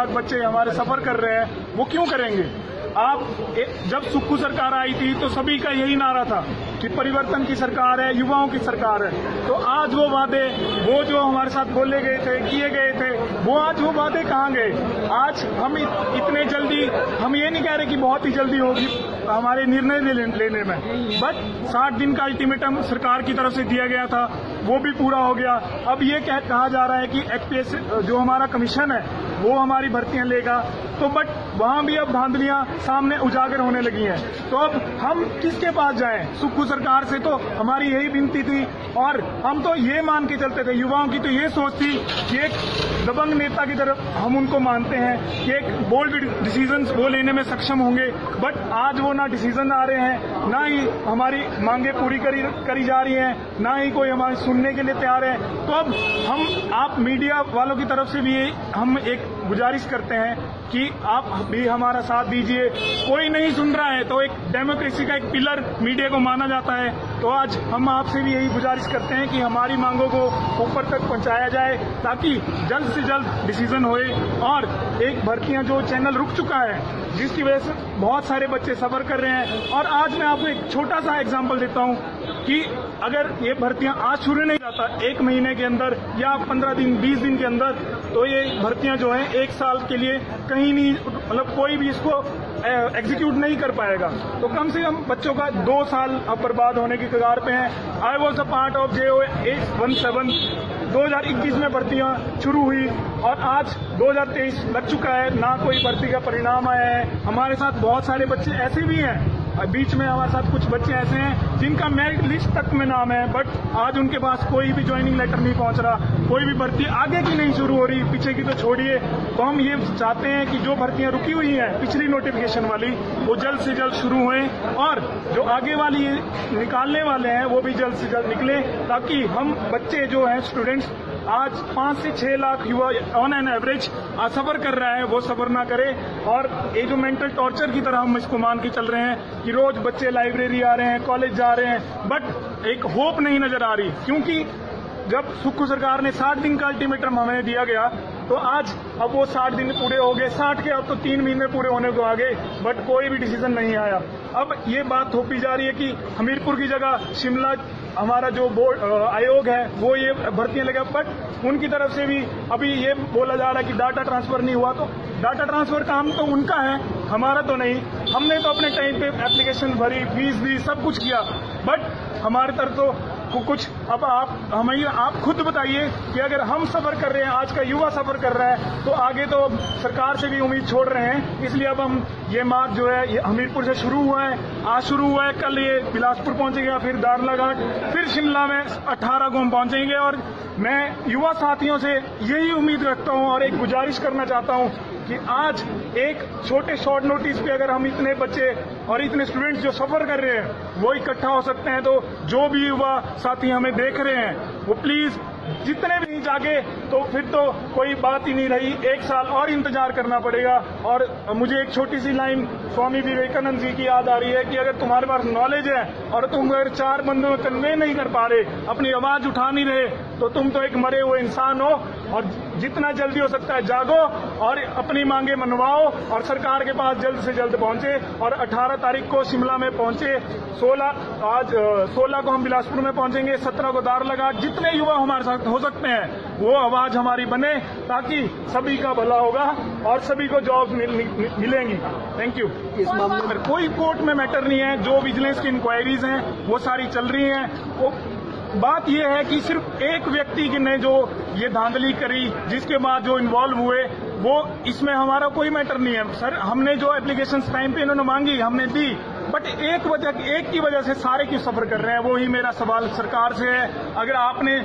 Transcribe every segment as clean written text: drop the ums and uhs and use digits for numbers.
लाख बच्चे हमारे सफर कर रहे हैं, वो क्यों करेंगे? जब सुक्खू सरकार आई थी तो सभी का यही नारा था कि परिवर्तन की सरकार है, युवाओं की सरकार है। तो आज वो वादे, वो जो हमारे साथ बोले गए थे, किए गए थे, वो आज वो वादे कहाँ गए? आज हम इतने जल्दी, हम ये नहीं कह रहे कि बहुत ही जल्दी होगी हमारे निर्णय लेने में, बट 60 दिन का अल्टीमेटम सरकार की तरफ से दिया गया था, वो भी पूरा हो गया। अब ये कहा जा रहा है कि एचपीएस जो हमारा कमीशन है वो हमारी भर्तियां लेगा, तो बट वहां भी अब धांधलियां सामने उजागर होने लगी हैं। तो अब हम किसके पास जाएं? सुक्खू सरकार से तो हमारी यही विनती थी, और हम तो ये मान के चलते थे, युवाओं की तो ये सोच थी कि एक दबंग नेता की तरफ हम उनको मानते हैं कि एक बोल्ड डिसीजन वो लेने में सक्षम होंगे, बट आज वो ना डिसीजन आ रहे हैं, ना ही हमारी मांगे पूरी करी जा रही हैं, ना ही कोई हमारी सुनने के लिए तैयार है। तो अब आप मीडिया वालों की तरफ से भी हम एक गुजारिश करते हैं कि आप भी हमारा साथ दीजिए। कोई नहीं सुन रहा है तो एक डेमोक्रेसी का एक पिलर मीडिया को माना जाता है, तो आज हम आपसे भी यही गुजारिश करते हैं कि हमारी मांगों को ऊपर तक पहुंचाया जाए ताकि जल्द से जल्द डिसीजन होए। और एक भर्तियां जो चैनल रुक चुका है, जिसकी वजह से बहुत सारे बच्चे सफर कर रहे हैं। और आज मैं आपको एक छोटा सा एग्जाम्पल देता हूं कि अगर ये भर्तियां आज शुरू नहीं जाता 1 महीने के अंदर या 15 दिन 20 दिन के अंदर, तो ये भर्तियां जो है 1 साल के लिए कहीं नहीं, मतलब कोई भी इसको एग्जीक्यूट नहीं कर पाएगा। तो कम से कम बच्चों का 2 साल अब बर्बाद होने की कगार पे हैं। I was a part of JOA 817। 2021 में भर्तियां शुरू हुई और आज 2023 लग चुका है, ना कोई भर्ती का परिणाम आया है। हमारे साथ बहुत सारे बच्चे ऐसे भी हैं, बीच में हमारे साथ कुछ बच्चे ऐसे हैं जिनका मेरिट लिस्ट तक में नाम है, बट आज उनके पास कोई भी ज्वाइनिंग लेटर नहीं पहुंच रहा, कोई भी भर्ती आगे की नहीं शुरू हो रही, पीछे की तो छोड़िए। तो हम ये चाहते हैं कि जो भर्तियां रुकी हुई हैं पिछली नोटिफिकेशन वाली, वो जल्द से जल्द शुरू हों, और जो आगे वाली निकालने वाले हैं वो भी जल्द से जल्द निकले, ताकि हम बच्चे जो हैं स्टूडेंट्स आज 5 से 6 लाख युवा ऑन एन एवरेज सफर कर रहा है, वो सफर ना करे। और ये जो मेंटल टॉर्चर की तरह हम इसको मान के चल रहे हैं कि रोज बच्चे लाइब्रेरी आ रहे हैं, कॉलेज जा रहे हैं, बट एक होप नहीं नजर आ रही। क्योंकि जब सुक्खू सरकार ने 60 दिन का अल्टीमेटम हमें दिया गया, तो आज अब वो 60 दिन पूरे हो गए, 60 के अब तो 3 महीने पूरे होने को आ गए, बट कोई भी डिसीजन नहीं आया। अब ये बात थोपी जा रही है कि हमीरपुर की जगह शिमला हमारा जो बोर्ड आयोग है वो ये भर्तियां लगा, बट उनकी तरफ से भी अभी ये बोला जा रहा है कि डाटा ट्रांसफर नहीं हुआ। तो डाटा ट्रांसफर काम तो उनका है, हमारा तो नहीं। हमने तो अपने टाइम पे एप्लीकेशन भरी, फीस दी, सब कुछ किया, बट हमारे तरफ तो कुछ। अब आप खुद बताइए कि अगर हम सफर कर रहे हैं, आज का युवा सफर कर रहा है, तो आगे तो सरकार से भी उम्मीद छोड़ रहे हैं। इसलिए अब हम ये मार्च जो है ये हमीरपुर से शुरू हुआ है, आज शुरू हुआ है, कल ये बिलासपुर पहुंचेगा, फिर दारलाघाट, फिर शिमला में 18 को हम पहुंचेंगे। और मैं युवा साथियों से यही उम्मीद रखता हूं और एक गुजारिश करना चाहता हूं कि आज एक छोटे शॉर्ट नोटिस पे अगर हम इतने बच्चे और इतने स्टूडेंट्स जो सफर कर रहे हैं वो इकट्ठा हो सकते हैं, तो जो भी युवा साथी हमें देख रहे हैं वो प्लीज जितने भी नहीं जागे, तो फिर तो कोई बात ही नहीं रही, 1 साल और इंतजार करना पड़ेगा। और मुझे एक छोटी सी लाइन स्वामी विवेकानंद जी की याद आ रही है कि अगर तुम्हारे पास नॉलेज है और तुम अगर 4 बंदों में कन्वे नहीं कर पा रहे, अपनी आवाज उठा नहीं रहे, तो तुम तो एक मरे हुए इंसान हो। और जितना जल्दी हो सकता है जागो और अपनी मांगे मनवाओ और सरकार के पास जल्द से जल्द पहुंचे। और 18 तारीख को शिमला में पहुंचे, 16 को हम बिलासपुर में पहुंचेंगे, 17 को दारलाघाट। जितने युवा हमारे साथ हो सकते हैं वो आवाज हमारी बने, ताकि सभी का भला होगा और सभी को जॉब मिलेंगी। Thank you. इस मामले में कोई कोर्ट में मैटर नहीं है, जो विजिलेंस की इंक्वायरीज हैं वो सारी चल रही हैं। वो बात यह है कि सिर्फ एक व्यक्ति ने जो ये धांधली करी, जिसके बाद जो इन्वॉल्व हुए, वो इसमें हमारा कोई मैटर नहीं है। सर, हमने जो एप्लीकेशन टाइम पे इन्होंने मांगी हमने दी, बट एक की वजह से सारे क्यों सफर कर रहे हैं, वो ही मेरा सवाल सरकार से है। अगर आपने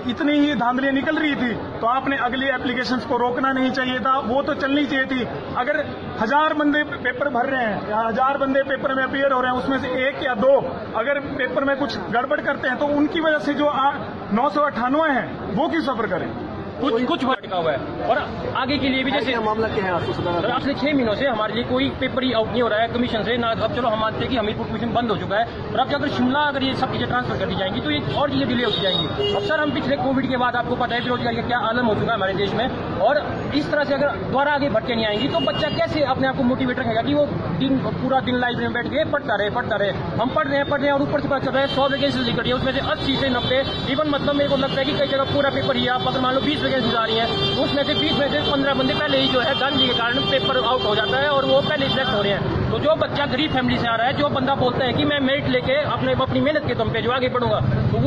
इतनी ही धांधलियां निकल रही थी तो आपने अगली एप्लीकेशंस को रोकना नहीं चाहिए था, वो तो चलनी चाहिए थी। अगर 1000 बंदे पेपर भर रहे हैं या 1000 बंदे पेपर में अपीयर हो रहे हैं, उसमें से 1 या 2 अगर पेपर में कुछ गड़बड़ करते हैं, तो उनकी वजह से जो 998 हैं वो क्यों सफर करें? कुछ भटका हुआ है। और आगे के लिए भी जैसे मामला क्या है आपको सुधार? पिछले 6 महीनों से हमारे लिए कोई पेपर ही आउट नहीं हो रहा है कमीशन से ना। अब चलो हम मानते हैं कि हमीरपुर कमीशन बंद हो चुका है, और अब अगर शिमला अगर ये सब चीजें ट्रांसफर कर दी जाएंगी तो ये और चीजें डिले होती जाएंगी। अब सर, हम पिछले कोविड के बाद आपको पता है बेरोजगारी का क्या आलम हो चुका है हमारे देश में, और इस तरह से अगर दोबारा आगे भटके नहीं आएंगी तो बच्चा कैसे अपने आप को मोटिवेट रखेगा कि वो पूरा दिन लाइब्रेरी में बैठ के पढ़ता रहे। हम पढ़ रहे हैं और ऊपर से पता चल रहा है 100 वैकेंसीज निकल रही है, उसमें से 80 से 90 इवन मतलब मेरे को लगता है कि कई जगह पूरा पेपर ही आप अगर मान लो 20 वैकेंसीज आ रही है तो उसमें से 20 में से 15 बंदे पहले ही जो है गांधी के कारण पेपर आउट हो जाता है और वो पहले ही सिलेक्ट हो रहे हैं। तो जो बच्चा गरीब फैमिली से आ रहा है, जो बंदा बोलता है कि मैं मेरिट लेके अपनी मेहनत के दम पे जो आगे बढ़ूंगा, तो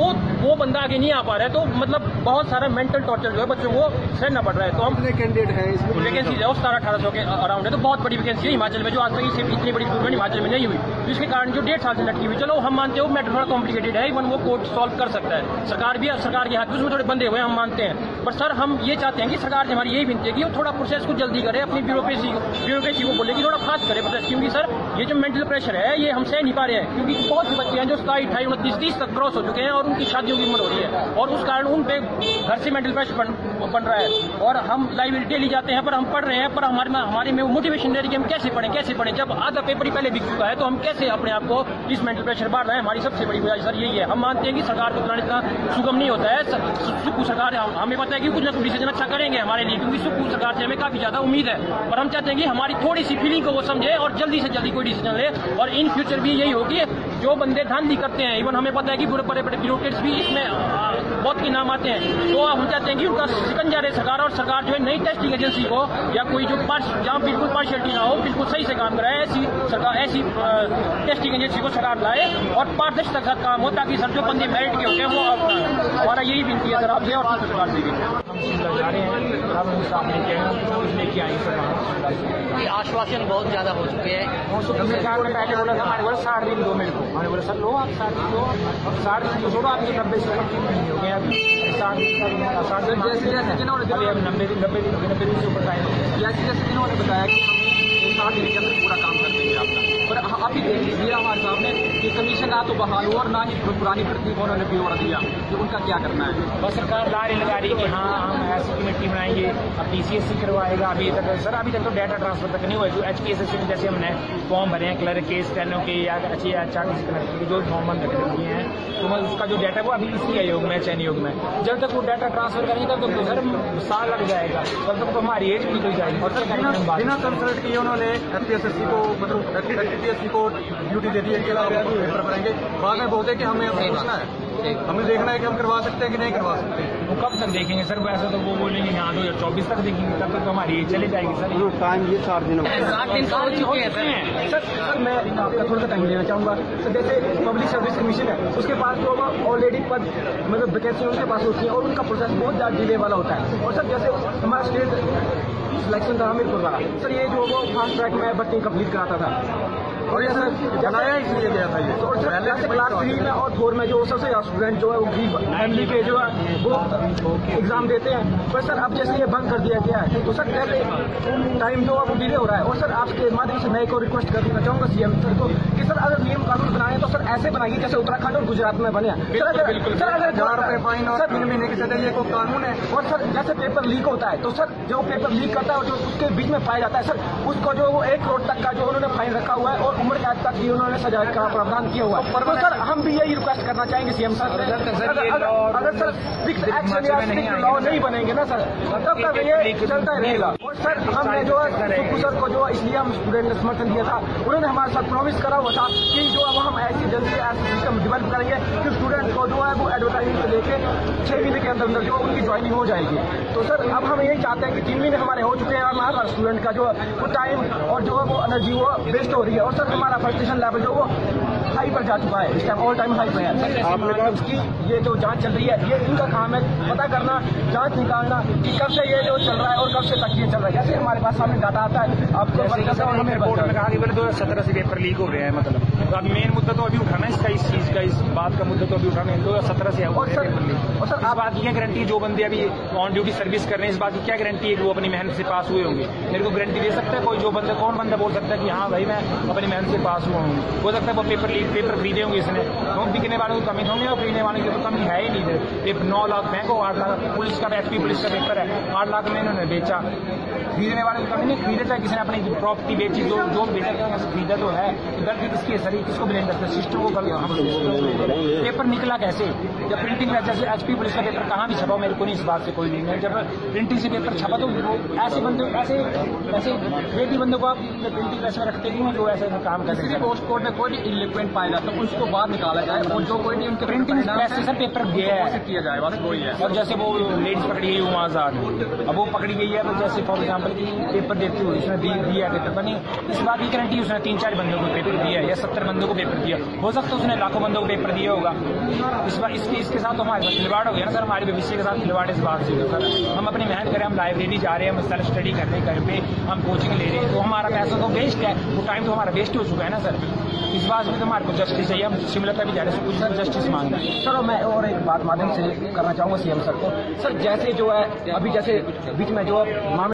वो बंदा आगे नहीं आ पा रहा है। तो मतलब बहुत सारा मेंटल टॉर्चर जो है बच्चों को सहना पड़ रहा है। तो हम कैंडिडेट है वैकेंसी जो है 1700-1800 के अराउंड है, तो बहुत बड़ी वैकेंसी है हिमाचल में, जो आज तक इतनी बड़ी रिक्रूटमेंट हिमाचल में नहीं हुई। तो इसके कारण जो 1.5 साल से लटकी हुई, चलो हम मानते हो मैटर थोड़ा कॉम्प्लिकेटेड है, इवन वो कोर्ट सॉल्व कर सकता है, सरकार के हाथ में उसमें थोड़े बंधे हुए हम मानते हैं। पर सर हम ये चाहते हैं कि सरकार से हमारी यही विनती है कि वो थोड़ा प्रोसेस को जल्दी करे, अपनी ब्यूरोक्रेसी को बोले कि थोड़ा फास्ट करे प्रोसेस, क्योंकि सर ये जो मेंटल प्रेशर है ये हम सह नहीं पा रहे हैं। क्योंकि बहुत से बच्चे हैं जो 27, 28, 29, 30 तक क्रॉस हो चुके हैं और उनकी शादियों की उम्र हो रही है और उस कारण उन पे घर से मेंटल प्रेशर बन रहा है। और हम लाइब्रेरी डेली जाते हैं पर हम पढ़ रहे हैं, पर हमारे में वो मोटिवेशन नहीं कि हम कैसे पढ़ें। जब आधा पेपर ही पहले बिक चुका है तो हम कैसे अपने आप को इस मेंटल प्रेशर बांट रहे हैं। हमारी सबसे बड़ी वजह सर यही है। हम मानते हैं कि सरकार को चलाना इतना सुगम नहीं होता है। सुप्पू सरकार हमें पता है कि कुछ ना कुछ डिसीजन अच्छा करेंगे हमारे लिए, क्योंकि सुप्पू सरकार से हमें काफी ज्यादा उम्मीद है। पर हम चाहते हैं कि हमारी थोड़ी सी फीलिंग को वो समझे और जल्दी से जल्दी कोई डिसीजन ले, और इन फ्यूचर भी यही होगी। जो बंदे धांधली करते हैं, इवन हमें पता है कि बड़े बड़े ब्यूरोक्रेट्स भी इसमें बहुत के नाम आते हैं, तो हम चाहते हैं कि उनका शिकंजा रहे सरकार, और सरकार जो है नई टेस्टिंग एजेंसी को या कोई जो जहाँ बिल्कुल पार्शियलिटी ना हो, बिल्कुल सही से काम कराए, ऐसी टेस्टिंग एजेंसी को सरकार लाए और पारदर्शिता के साथ काम हो, ताकि सर जो बंदे मेरिट के होते हैं वो हमारा यही विनती है सर आपसे और सरकार से भी। हम शिमला जा रहे हैं, अब हम साथ लेके आएंगे सर। आश्वासन बहुत ज्यादा हो चुके हैं। हमने 4 दिन पहले बोला था, हमारे बोला 60 दिन दो मेरे को, हमने बोला सर लो आप 60 दिन दो, अब 60 दिन तो छोड़ो, आपके 90 से हो गया, अभी 60 दिन जैसे जिन्होंने अब 90 दिन से ऊपर टाइम, जैसे जिन्होंने बताया कि हम 60 दिन के अंदर पूरा काम कर देंगे आपका। पर अभी देख लीजिए हमारे सामने कि कमीशन ना तो बहाल हो और ना ही पुरानी भर्ती को उन्होंने ब्यौरा दिया, तो उनका क्या करना है? बस सरकार लारे लगा रही कि हाँ हम ऐसी कमेटी बनाएंगे, अब PCSC करवाएगा। अभी तक तो डाटा ट्रांसफर तक नहीं हुआ। जो HPSSC में जैसे हमने फॉर्म भरे हैं क्लर्क के, स्टेनो के या अच्छी HRTC कनेक्टर के जो फॉर्म बंद रखे हैं, तो उसका जो डाटा वो अभी इसी आयोग में, चयन आयोग में, जब तक वो डाटा ट्रांसफर करेंगे तब तक तो सर साल लग जाएगा, तब तक तो हमारी एज निकल जाएगी। और बिना कंसल्ट किए उन्होंने HPSSC को मतलब HPSC को ड्यूटी दे दी है कि आप पेपर भरेंगे। बाद में बोलते हैं कि हमें पूछना है, हमें देखना है कि हम करवा सकते हैं कि नहीं करवा सकते। वो कब तक देखेंगे सर? वैसे तो वो बोलेंगे हाँ 2024 तक देखेंगे, तब तक तो हमारी एज चली जाएगी सर। टाइम ये 4 दिन हो गए। 60 दिन हो चुके हैं सर मैं आपका थोड़ा सा टाइम लेना चाहूँगा सर। जैसे पब्लिक सर्विस कमीशन है, उसके पास जो ऑलरेडी पद मतलब वैकेंसी उनके पास होती है और उनका प्रोसेस बहुत ज़्यादा डिले वाला होता है। और सर जैसे हमारा स्टेट सिलेक्शन था हमीरपुर वाला, सर ये जो वो फास्ट ट्रैक में भर्ती कंप्लीट कराता था और ये सर बनाया इसलिए गया था ये। तो जैसे क्लास 3 में और 4 में जो सबसे स्टूडेंट जो है वो गरीब फैमिली के जो है वो एग्जाम देते हैं, पर सर अब जैसे ये बंद कर दिया गया है तो सर कैसे टाइम जो है वो डिले हो रहा है। और सर आपके माध्यम से मैं एक और रिक्वेस्ट करना चाहूँगा CM सर को कि सर अगर नियम कानून बनाए तो सर ऐसे बनाइए जैसे उत्तराखंड और गुजरात में बने। सर अगर 1000 रुपये फाइन और 3 महीने की सजा, ये कोई कानून है। और सर जैसे पेपर लीक होता है तो सर जो पेपर लीक करता है और जो उसके बीच में पाया जाता है सर उसको जो वो 1 करोड़ तक का जो उन्होंने फाइन रखा हुआ है और उम्र कैद तक भी उन्होंने सजा का प्रावधान किया हुआ है। तो सर हम भी यही रिक्वेस्ट करना चाहेंगे CM सर से, अगर सर स्ट्रिक्ट एक्शन या स्ट्रिक्ट लॉ नहीं बनेंगे ना सर तब तक ये चलता ही रहेगा। और सर हमने जो है सुप्पू सर को जो इसलिए हम स्टूडेंट ने समर्थन दिया था, उन्होंने हमारे साथ प्रॉमिस करा हुआ था कि जो है वो हम ऐसी जल्दी ऐसी सिस्टम डेवलप करेंगे कि स्टूडेंट को जो है वो एडवर्टाइजमेंट से लेके 6 महीने के अंदर जो उनकी ज्वाइनिंग हो जाएगी। तो सर अब हम यही चाहते हैं कि 3 महीने हमारे हो चुके हैं, हमारा स्टूडेंट का जो वो टाइम और जो है वो एनर्जी वो वेस्ट हो रही है। और सर हमारा फ्रस्ट्रेशन लेवल जो वो हाई पर जा चुका है, इस टाइम ऑल टाइम हाई पे है। आपने कहा उसकी ये जो जांच चल रही है ये इनका काम है पता करना, जांच निकालना कि कब से ये जो चल रहा है और कब से तक ये चल रहा है। जैसे हमारे पास सामने डाटा आता है आपको हमें रिपोर्ट में कहा कि पहले 2017 से पेपर लीक हो रहे हैं, मतलब तो अब मेन मुद्दा तो अभी उठाना है इसका, इस चीज का, इस बात का मुद्दा तो अभी उठाना है। 2017 से और सर आप बात की क्या गारंटी, जो बंदे अभी ऑन ड्यूटी सर्विस कर रहे हैं इस बात की क्या गारंटी है कि वो अपनी मेहनत से पास हुए होंगे? मेरे को गारंटी दे सकता है कोई? जो बंदा, कौन बंदा बोल सकता है कि हाँ भाई मैं अपनी मेहनत बैंक से पास हुआ हूँ, हो सकता है वो पेपर खरीदे होंगे इसने, तो बिकने वालों की कमी होंगे और खरीदने वालों की तो कमी है ही नहीं। पेपर 9 लाख फेंको, 8 लाख पुलिस का HP पुलिस का पेपर है, 8 लाख में इन्होंने बेचा। खरीदने वाले की कमी नहीं, खरीदे चाहे किसी ने अपनी प्रॉपर्टी बेची, जो बेचा खरीदा तो है, गलती किसकी है सर? किसको ब्लेम करते हैं? सिस्टम को गलत। पेपर निकला कैसे? जब प्रिंटिंग में जैसे HP पुलिस का पेपर कहाँ भी छपा, मेरे को नहीं इस बात से कोई नहीं है। जब प्रिंटिंग से पेपर छपा तो ऐसे बंदे ऐसे बेटी बंदों को आप प्रिंटिंग प्रेस में रखते क्यों जो ऐसे काम करते हैं? पोस्ट कोड में कोई भी इलिक्वेंट पाएगा तो उसको बाहर निकाला जाए, और जो कोई भी उनके प्रिंटिंग प्रेस से सर पेपर गया है किया जाए, बस वही है। और जैसे वो लेडीज पकड़ी गई हुआ आजाद, अब वो पकड़ी गई है तो जैसे फॉर एग्जाम्पल की पेपर देती हुई उसने दिया पेपर बनी, इस बात की गारंटी उसने 3-4 बंदों को पेपर दिया है या 70 बंदों को पेपर दिया, हो सकता है उसने लाखों बंदों को पेपर दिया होगा। इस बार इसके साथ तो हमारे साथ खिलवाड़ हो गया ना सर, हमारे भविष्य के साथ खिलवाड़ इस बात से। सर हम अपनी मेहनत करें, हम लाइब्रेरी जा रहे हैं, हम सेल्फ स्टडी कर रहे हैं, घर पे हम कोचिंग ले रहे हैं, तो हमारा पैसा तो वेस्ट है, वो टाइम तो हमारा वेस्ट हो चुका है ना सर। इस बात में तो हमारे को जस्टिस चाहिए, हम शिमला पे भी जा रहे हैं, कुछ जस्टिस मांग रहे हैं। सर मैं और एक बात माध्यम से करना चाहूँगा CM सर को। सर जैसे जो है अभी जैसे बीच में जो मामले